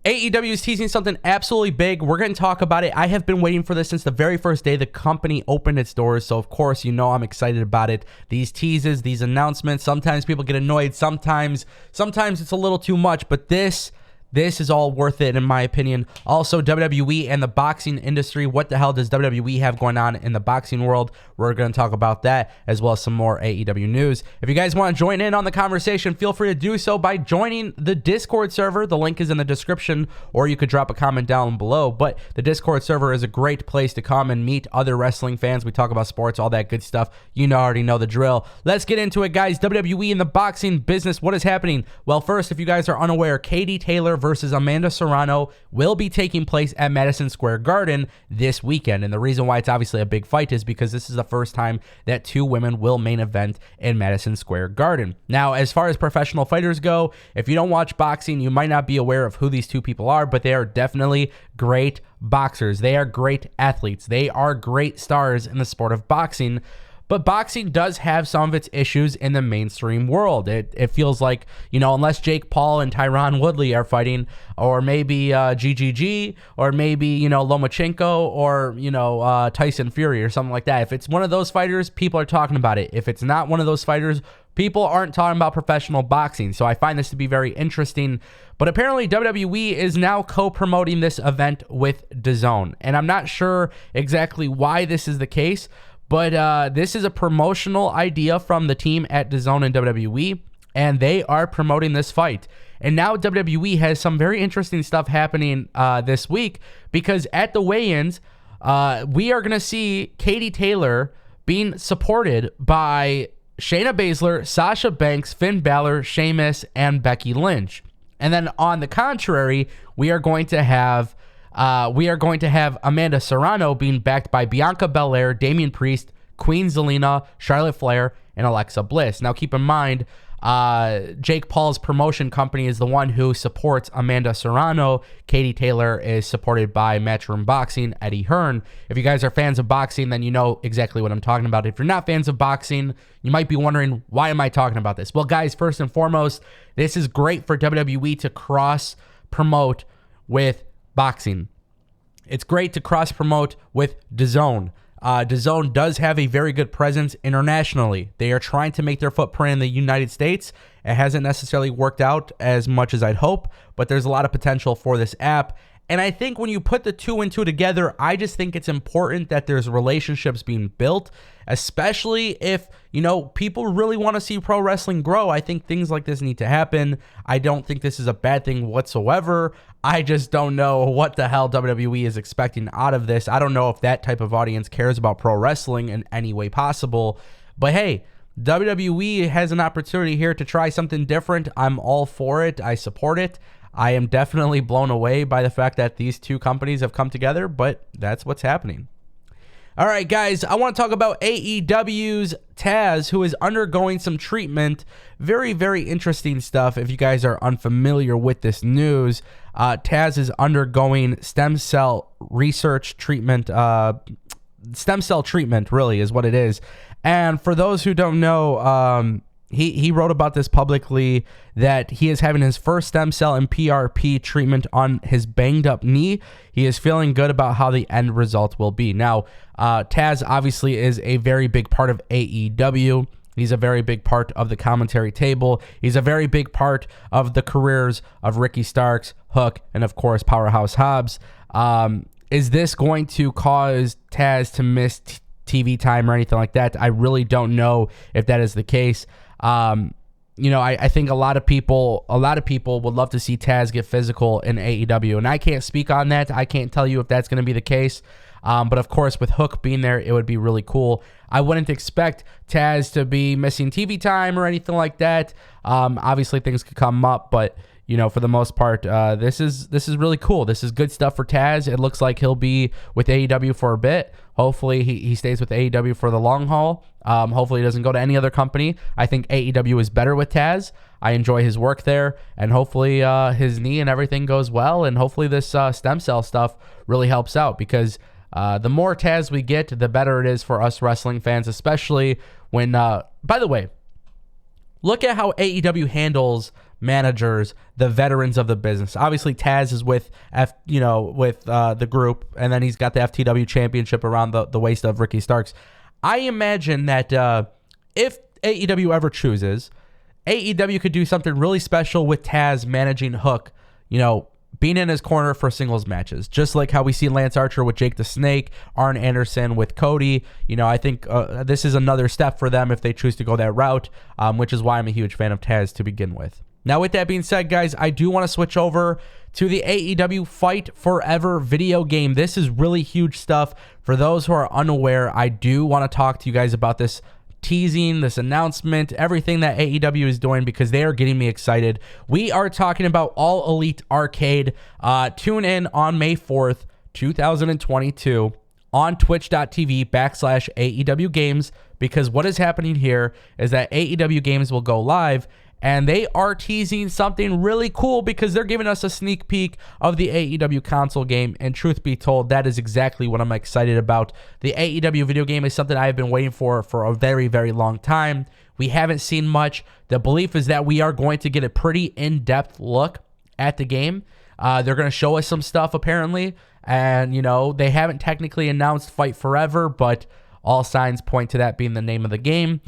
AEW is teasing something absolutely big. We're going to talk about it. I have been waiting for this since the very first day the company opened its doors. So, of course, you know I'm excited about it. These teases, these announcements, sometimes people get annoyed. Sometimes it's a little too much. But this is all worth it, in my opinion. Also, WWE and the boxing industry. What the hell does WWE have going on in the boxing world? We're going to talk about that, as well as some more AEW news. If you guys want to join in on the conversation, feel free to do so by joining the Discord server. The link is in the description, or you could drop a comment down below. But the Discord server is a great place to come and meet other wrestling fans. We talk about sports, all that good stuff. You already know the drill. Let's get into it, guys. WWE in the boxing business. What is happening? Well, first, if you guys are unaware, Katie Taylor versus Amanda Serrano will be taking place at Madison Square Garden this weekend. And the reason why it's obviously a big fight is because this is the first time that two women will main event in Madison Square Garden. Now, as far as professional fighters go, if you don't watch boxing, you might not be aware of who these two people are, but they are definitely great boxers. They are great athletes. They are great stars in the sport of boxing. But boxing does have some of its issues in the mainstream world. It feels like, unless Jake Paul and Tyron Woodley are fighting, or maybe GGG, or maybe, Lomachenko, or, Tyson Fury or something like that. If it's one of those fighters, people are talking about it. If it's not one of those fighters, people aren't talking about professional boxing. So I find this to be very interesting. But apparently WWE is now co-promoting this event with DAZN. And I'm not sure exactly why this is the case. But this is a promotional idea from the team at DAZN and WWE, and they are promoting this fight. And now WWE has some very interesting stuff happening this week, because at the weigh-ins, we are going to see Katie Taylor being supported by Shayna Baszler, Sasha Banks, Finn Balor, Sheamus, and Becky Lynch. And then on the contrary, we are going to have Amanda Serrano being backed by Bianca Belair, Damian Priest, Queen Zelina, Charlotte Flair, and Alexa Bliss. Now, keep in mind, Jake Paul's promotion company is the one who supports Amanda Serrano. Katie Taylor is supported by Matchroom Boxing, Eddie Hearn. If you guys are fans of boxing, then you know exactly what I'm talking about. If you're not fans of boxing, you might be wondering, why am I talking about this? Well, guys, first and foremost, this is great for WWE to cross-promote with boxing. It's great to cross-promote with DAZN. DAZN does have a very good presence internationally. They are trying to make their footprint in the United States. It hasn't necessarily worked out as much as I'd hope, but there's a lot of potential for this app. And I think when you put the two and two together, I just think it's important that there's relationships being built, especially if, people really want to see pro wrestling grow. I think things like this need to happen. I don't think this is a bad thing whatsoever. I just don't know what the hell WWE is expecting out of this. I don't know if that type of audience cares about pro wrestling in any way possible. But hey, WWE has an opportunity here to try something different. I'm all for it. I support it. I am definitely blown away by the fact that these two companies have come together, but that's what's happening. All right, guys, I want to talk about AEW's Taz, who is undergoing some treatment. Very, very interesting stuff. If you guys are unfamiliar with this news, Taz is undergoing stem cell research treatment. Stem cell treatment, really, is what it is. And for those who don't know, he wrote about this publicly, that he is having his first stem cell and PRP treatment on his banged up knee. He is feeling good about how the end result will be. Now, Taz obviously is a very big part of AEW. He's a very big part of the commentary table. He's a very big part of the careers of Ricky Starks, Hook, and of course, Powerhouse Hobbs. Is this going to cause Taz to miss TV time or anything like that? I really don't know if that is the case. I think a lot of people would love to see Taz get physical in AEW, and I can't speak on that. I can't tell you if that's going to be the case. But of course, with Hook being there, it would be really cool. I wouldn't expect Taz to be missing TV time or anything like that. Obviously, things could come up, but for the most part, this is really cool. This is good stuff for Taz. It looks like he'll be with AEW for a bit. Hopefully, he stays with AEW for the long haul. Hopefully, he doesn't go to any other company. I think AEW is better with Taz. I enjoy his work there, and hopefully his knee and everything goes well, and hopefully this stem cell stuff really helps out, because the more Taz we get, the better it is for us wrestling fans, especially when, by the way, look at how AEW handles managers, the veterans of the business. Obviously, Taz is with the group, and then he's got the FTW championship around the waist of Ricky Starks. I imagine that if AEW ever chooses, AEW could do something really special with Taz managing Hook, being in his corner for singles matches, just like how we see Lance Archer with Jake the Snake, Arn Anderson with Cody. I think this is another step for them if they choose to go that route, which is why I'm a huge fan of Taz to begin with. Now, with that being said, guys, I do want to switch over to the AEW Fight Forever video game. This is really huge stuff. For those who are unaware, I do want to talk to you guys about this teasing, this announcement, everything that AEW is doing, because they are getting me excited. We are talking about All Elite Arcade. Tune in on May 4th, 2022 on twitch.tv/AEW Games, because what is happening here is that AEW Games will go live, and they are teasing something really cool because they're giving us a sneak peek of the AEW console game. And truth be told, that is exactly what I'm excited about. The AEW video game is something I have been waiting for a very, very long time. We haven't seen much. The belief is that we are going to get a pretty in-depth look at the game. They're going to show us some stuff, apparently. And, they haven't technically announced Fight Forever, but all signs point to that being the name of the game.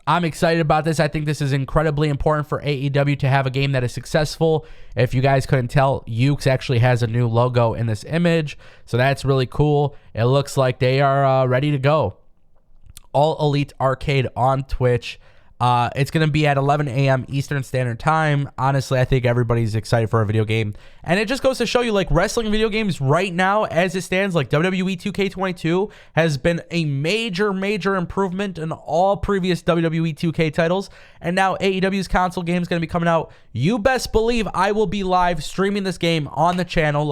I'm excited about this. I think this is incredibly important for AEW to have a game that is successful. If you guys couldn't tell, Ukes actually has a new logo in this image, so that's really cool. It looks like they are ready to go. All Elite Arcade on Twitch. It's going to be at 11 a.m. Eastern Standard Time. Honestly, I think everybody's excited for a video game. And it just goes to show you, wrestling video games right now, as it stands, WWE 2K22 has been a major, major improvement in all previous WWE 2K titles. And now AEW's console game is going to be coming out. You best believe I will be live streaming this game on the channel.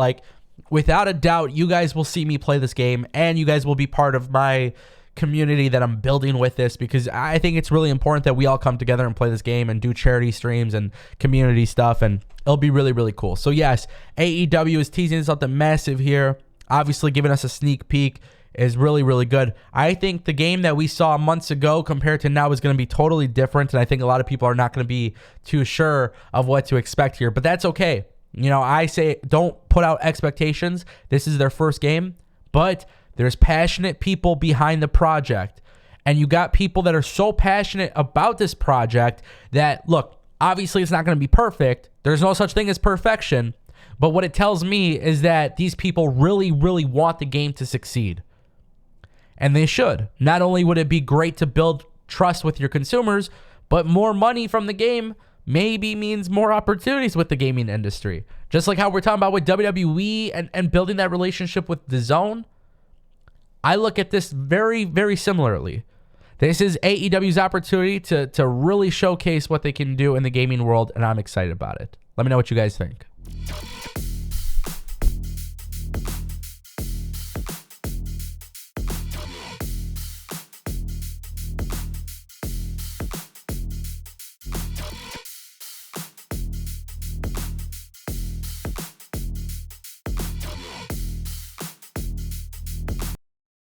Without a doubt, you guys will see me play this game, and you guys will be part of my community that I'm building with this, because I think it's really important that we all come together and play this game and do charity streams and community stuff, and it'll be really, really cool. So yes, AEW is teasing something massive here, obviously giving us a sneak peek is really, really good. I think the game that we saw months ago compared to now is going to be totally different, and I think a lot of people are not going to be too sure of what to expect here, but that's okay. I say don't put out expectations. This is their first game, but there's passionate people behind the project, and you got people that are so passionate about this project that, look, obviously it's not going to be perfect. There's no such thing as perfection, but what it tells me is that these people really, really want the game to succeed, and they should. Not only would it be great to build trust with your consumers, but more money from the game maybe means more opportunities with the gaming industry. Just like how we're talking about with WWE and building that relationship with DAZN. I look at this very, very similarly. This is AEW's opportunity to really showcase what they can do in the gaming world, and I'm excited about it. Let me know what you guys think.